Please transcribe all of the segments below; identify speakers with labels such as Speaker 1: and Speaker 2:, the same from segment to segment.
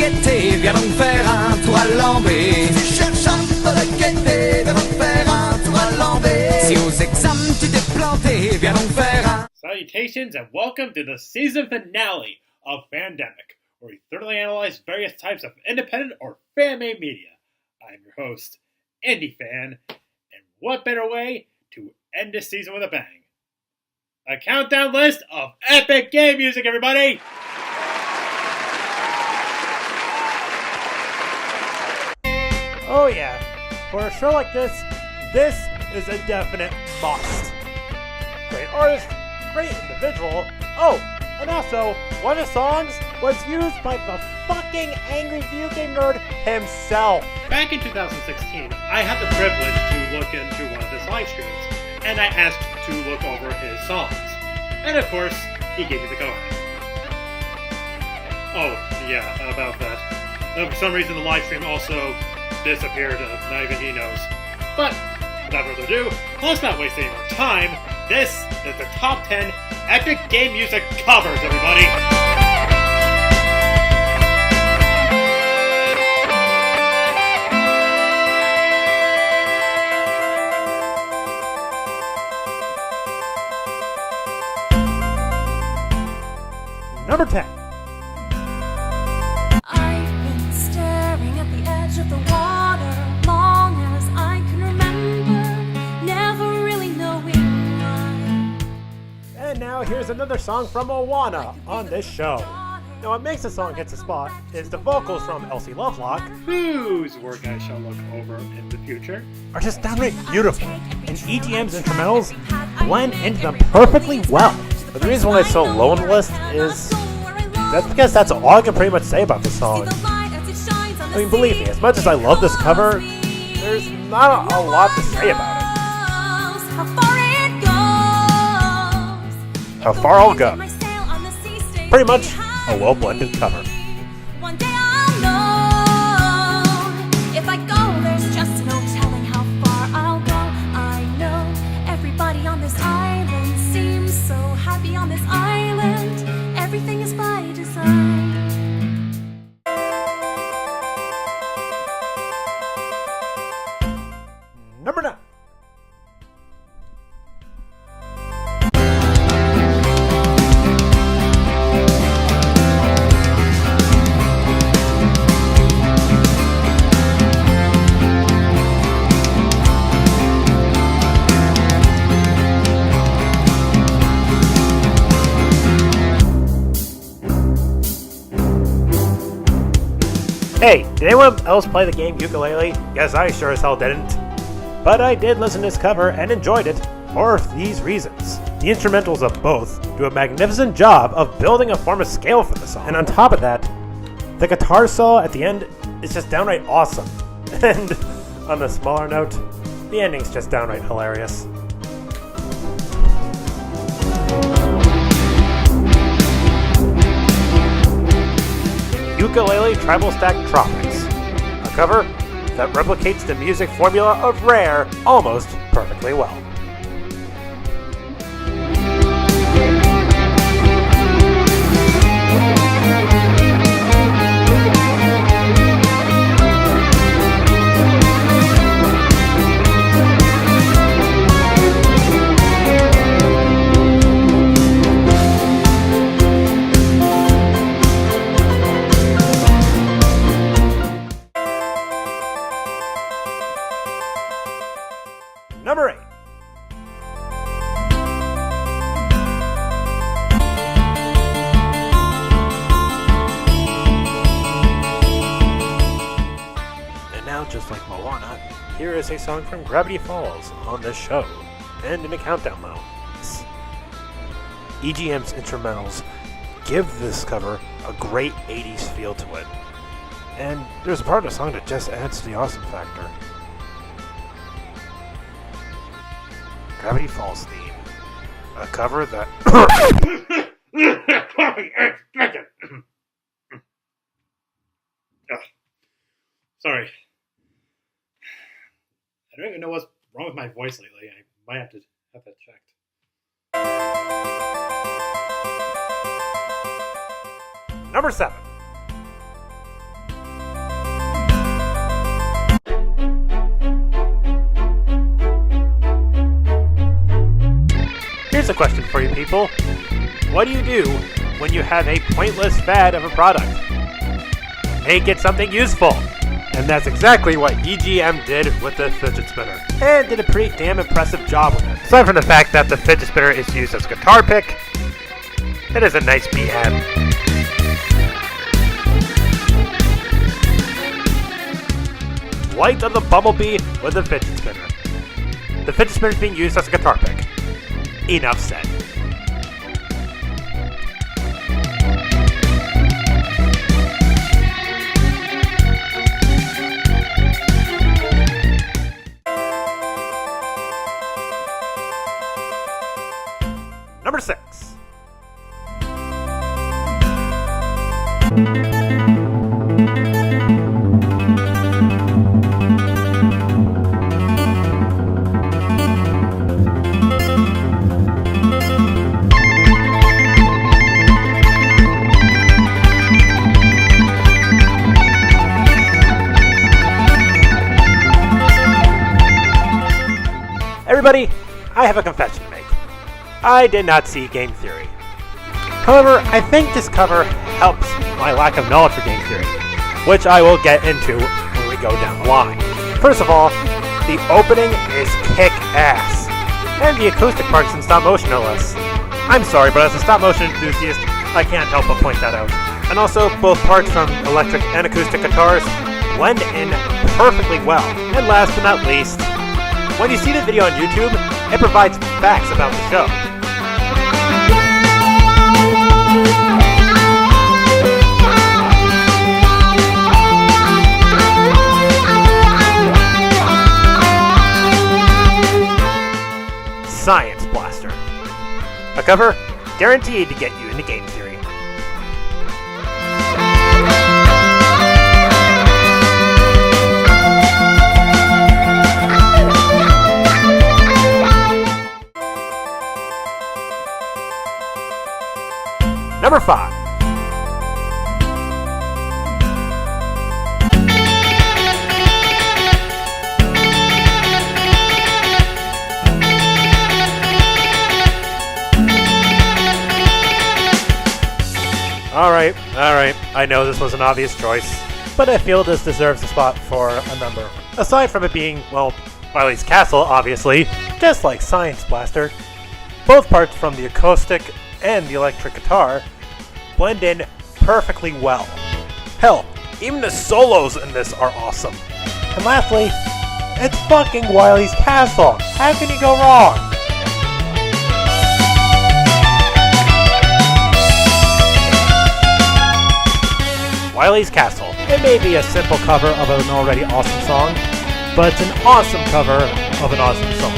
Speaker 1: gaieté, viens donc faire un tour à l'envers. Tu cherches un peu de gaieté, viens donc faire un tour à l'envers. Si aux examens tu t'es planté, viens donc faire un...
Speaker 2: Salutations and welcome to the season finale of Fandemic, where we thoroughly analyze various types of independent or fan-made media. I'm your host, Indie Fan, and what better way to end this season with a bang? A countdown list of epic game music, everybody! Oh yeah, for a show like this is a definite must. Great artist, great individual. Oh, and also, one of the songs was used by the fucking angry video game nerd himself. Back in 2016, I had the privilege to look into one of his live streams, and I asked to look over his songs. And of course, he gave me the go-ahead. Oh, yeah, about that. For some reason, the live stream also disappeared, not even he knows. But, without further ado, let's not waste any more time. This is the top 10 epic game music covers, everybody! Number 10.
Speaker 3: I've been staring at the edge of the water long as I can remember, never really knowing why.
Speaker 2: And now here's another song from Moana on this show. Now what makes the song hit the spot is the vocals from Elsie Lovelock, whose work I shall look over in the future, are just downright beautiful, and EGM's instrumentals blend into them perfectly well. But the reason why it's so low on the list is that's because that's all I can pretty much say about the song. I mean, believe me, as much as I love this cover, there's not a lot to say about it. How far I'll go. Pretty much a well-blended cover.
Speaker 3: One day I'll know. If I go, there's just no telling how far I'll go. I know everybody on this island seems so happy on this island. Everything is by design.
Speaker 2: Number 9. Hey, did anyone else play the game Ukulele? Yes, I sure as hell didn't. But I did listen to this cover and enjoyed it for these reasons. The instrumentals of both do a magnificent job of building a form of scale for the song. And on top of that, the guitar solo at the end is just downright awesome. And on a smaller note, the ending's just downright hilarious. Ukulele Tribal Stack Tropics, a cover that replicates the music formula of Rare almost perfectly well. Number 8. And now, just like Moana, here is a song from Gravity Falls on this show, and in a countdown mode. EGM's instrumentals give this cover a great 80s feel to it, and there's a part of the song that just adds to the awesome factor. Gravity Falls theme. A cover that... Sorry. I don't even know what's wrong with my voice lately. I might have to have that checked. Number 7. a question for you people. What do you do when you have a pointless fad of a product? Make it something useful. And that's exactly what EGM did with the fidget spinner. And did a pretty damn impressive job with it. Aside from the fact that the fidget spinner is used as a guitar pick, it is a nice BM. Light of the Bumblebee with a fidget spinner. The fidget spinner is being used as a guitar pick. Enough said. Number 6. Everybody, I have a confession to make. I did not see Game Theory. However, I think this cover helps my lack of knowledge for Game Theory, which I will get into when we go down the line. First of all, the opening is kick-ass, and the acoustic parts in stop motion no less. I'm sorry, but as a stop motion enthusiast, I can't help but point that out. And also, both parts from electric and acoustic guitars blend in perfectly well. And last but not least, when you see the video on YouTube, it provides facts about the show. Science Blaster. A cover guaranteed to get you into Game Theory. Number 5. Alright, I know this was an obvious choice, but I feel this deserves a spot for a number. Aside from it being, well, Wily's Castle, obviously, just like Science Blaster, both parts from the acoustic and the electric guitar blend in perfectly well. Hell, even the solos in this are awesome. And lastly, it's fucking Wily's Castle. How can you go wrong? Wily's Castle. It may be a simple cover of an already awesome song, but it's an awesome cover of an awesome song.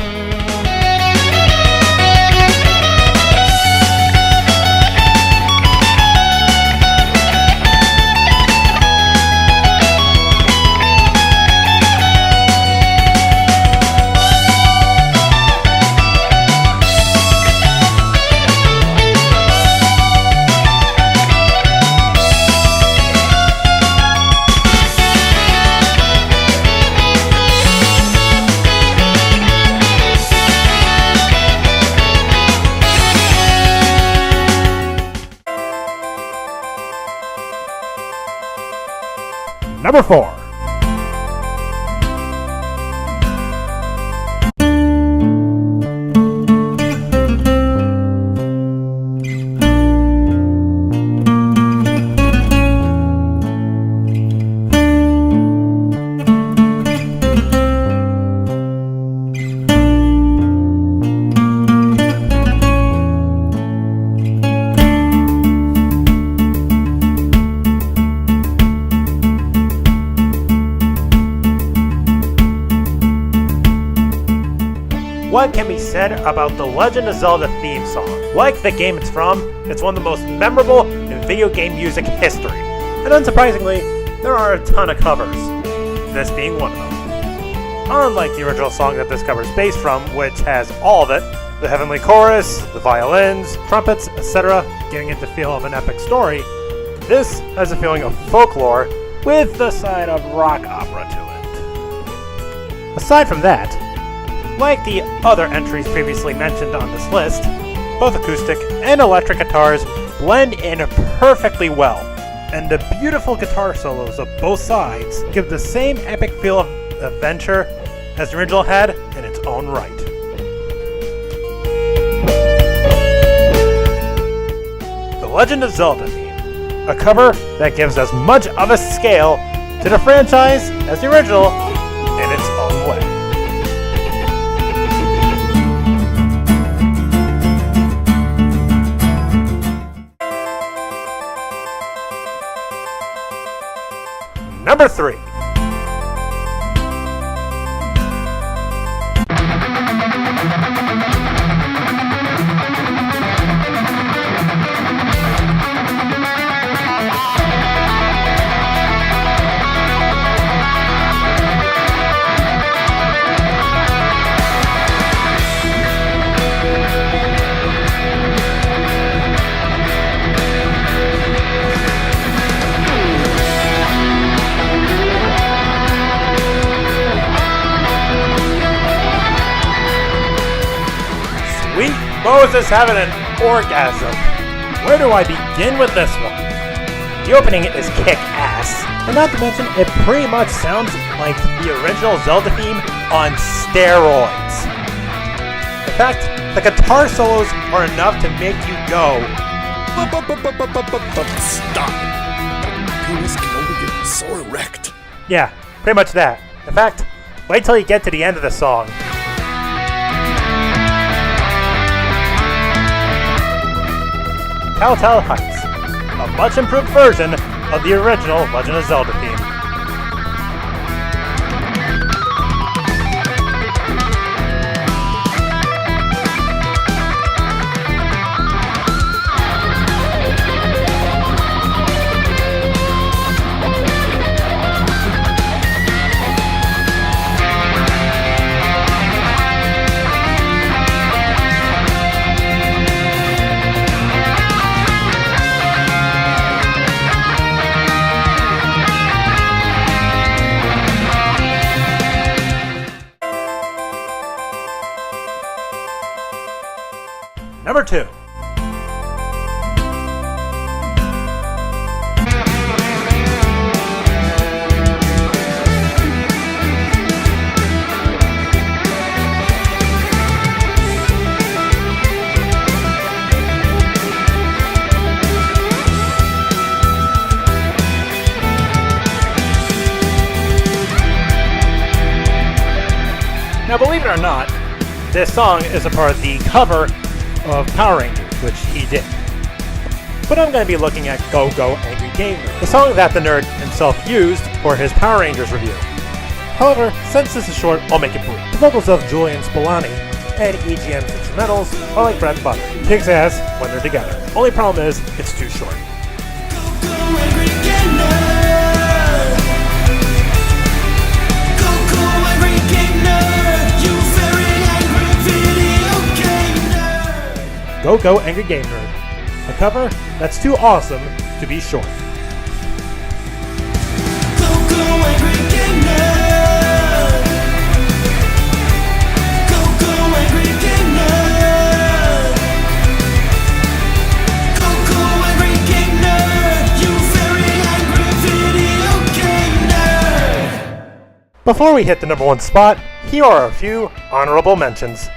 Speaker 2: Number 4. What can be said about the Legend of Zelda theme song? Like the game it's from, it's one of the most memorable in video game music history. And unsurprisingly, there are a ton of covers, this being one of them. Unlike the original song that this cover is based from, which has all of it, the heavenly chorus, the violins, trumpets, etc., giving it the feel of an epic story, this has a feeling of folklore with the side of rock opera to it. Aside from that, like the other entries previously mentioned on this list, both acoustic and electric guitars blend in perfectly well, and the beautiful guitar solos of both sides give the same epic feel of adventure as the original had in its own right. The Legend of Zelda theme, a cover that gives as much of a scale to the franchise as the original in its own way. Number 3. Sweet Moses having an orgasm. Where do I begin with this one? The opening is kick-ass, and not to mention it pretty much sounds like the original Zelda theme on steroids. In fact, the guitar solos are enough to make you go,
Speaker 4: Stop! My penis can only get so erect.
Speaker 2: yeah, pretty much that. In fact, wait till you get to the end of the song. Telltale Heights, a much improved version of the original Legend of Zelda theme. Number 2. Now, believe it or not, this song is a part of the cover of Power Rangers, which he did. But I'm going to be looking at Go Go Angry Gamer, the song that the nerd himself used for his Power Rangers review. However, since this is short, I'll make it brief. The vocals of Julian Spolani and EGM's instrumentals are like bread and butter. Kicks ass when they're together. Only problem is, it's too short. Go Go Angry Game Nerd, a cover that's too awesome to be short.
Speaker 1: Go Go Angry Game Nerd. Go Go Angry Game Nerd. Go Go Angry Game Nerd. You very angry video game nerd.
Speaker 2: Before we hit the number 1 spot, here are a few honorable mentions.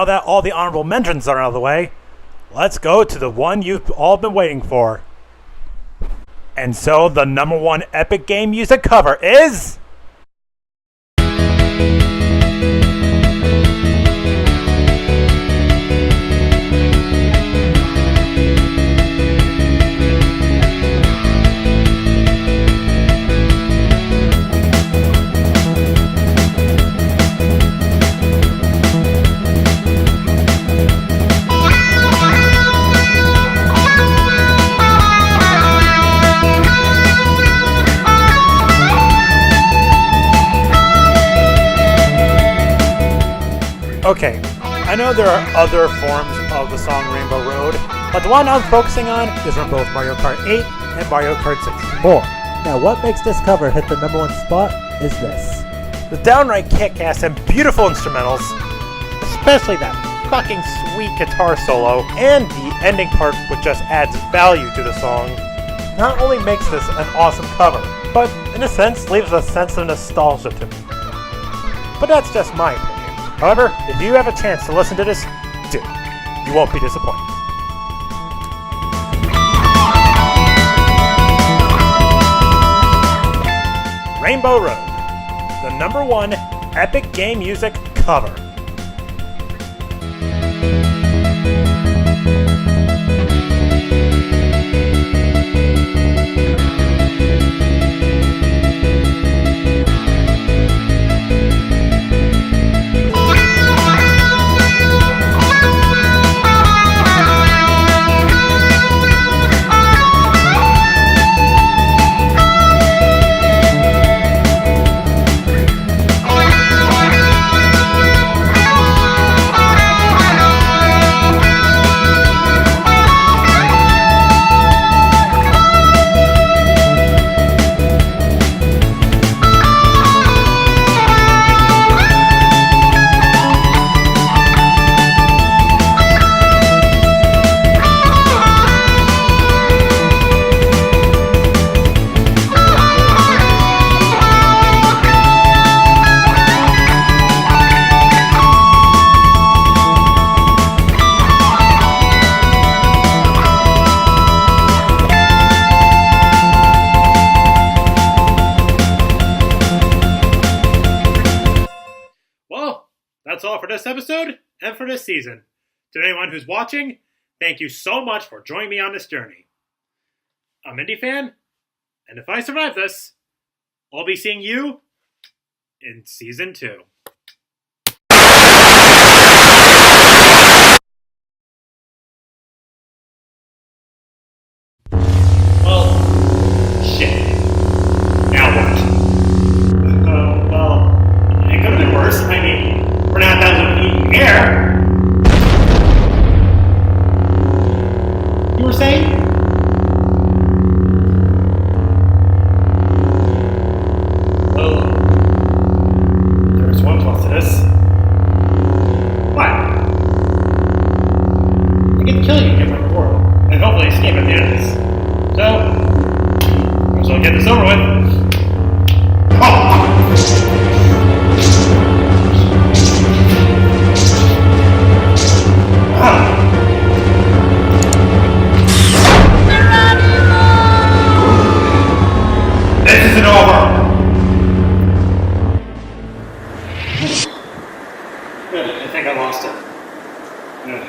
Speaker 2: now that all the honorable mentions are out of the way, let's go to the one you've all been waiting for. And so the number one Epic Game Music cover is... Okay, I know there are other forms of the song Rainbow Road, but the one I'm focusing on is from both Mario Kart 8 and Mario Kart 64.
Speaker 5: Now what makes this cover hit the number one spot is this.
Speaker 2: The downright kick-ass and beautiful instrumentals, especially that fucking sweet guitar solo, and the ending part which just adds value to the song, not only makes this an awesome cover, but in a sense leaves a sense of nostalgia to me. But that's just my opinion. However, if you have a chance to listen to this, do. You won't be disappointed. Rainbow Road, the number one Epic Game Music cover. That's all for this episode and for this season. To anyone who's watching, thank you so much for joining me on this journey. I'm Indie Fan, and if I survive this, I'll be seeing you in Season 2. Well, shit. Now what? Well, it could have been worse. I mean, we're not 1,000 feet in the air. You were saying? Well, there's one plus to this. What? I get to kill you and get my reward, and hopefully escape at the end of this. So, might as well get this over with. Oh! This isn't over! Good, I think I lost it. Good.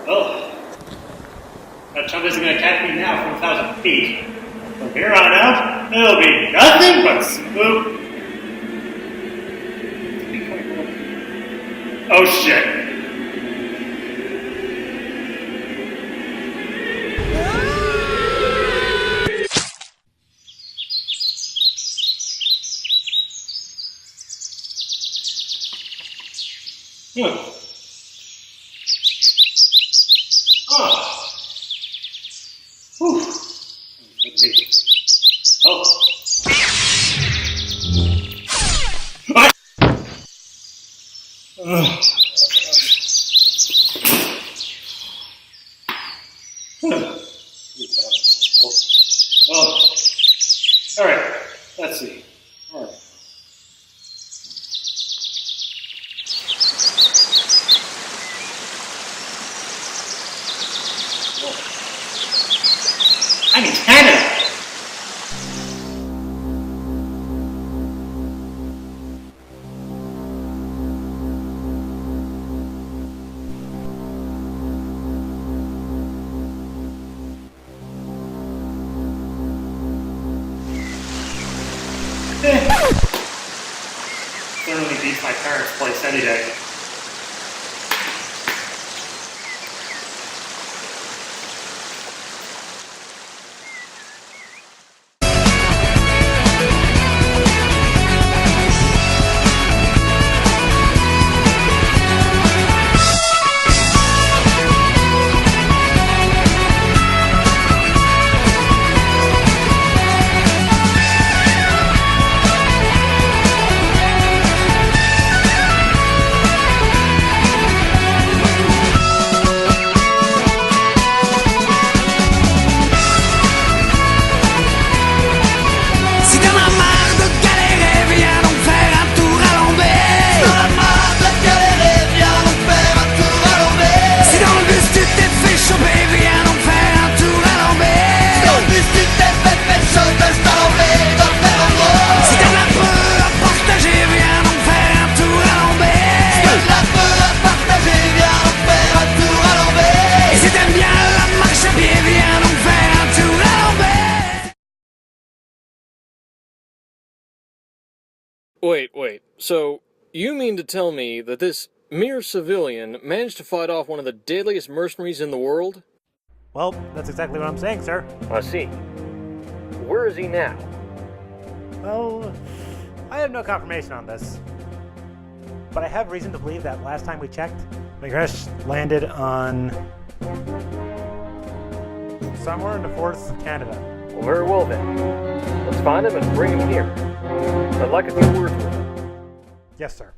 Speaker 2: Well, that chump isn't going to catch me now from 1,000 feet. From here on out, it'll be nothing but spook. Oh shit. Oh. Whew. Good meeting. Oh. Oh. Alright, let's see. clearly beats my parents' place any day.
Speaker 6: Wait. So, you mean to tell me that this mere civilian managed to fight off one of the deadliest mercenaries in the world?
Speaker 2: Well, that's exactly what I'm saying, sir.
Speaker 6: I see. Where is he now?
Speaker 2: Well, I have no confirmation on this. But I have reason to believe that last time we checked, McGresh landed on somewhere in the forests of Canada.
Speaker 6: Well, very well then. Let's find him and bring him here. I'd like a few words with him.
Speaker 2: Yes, sir.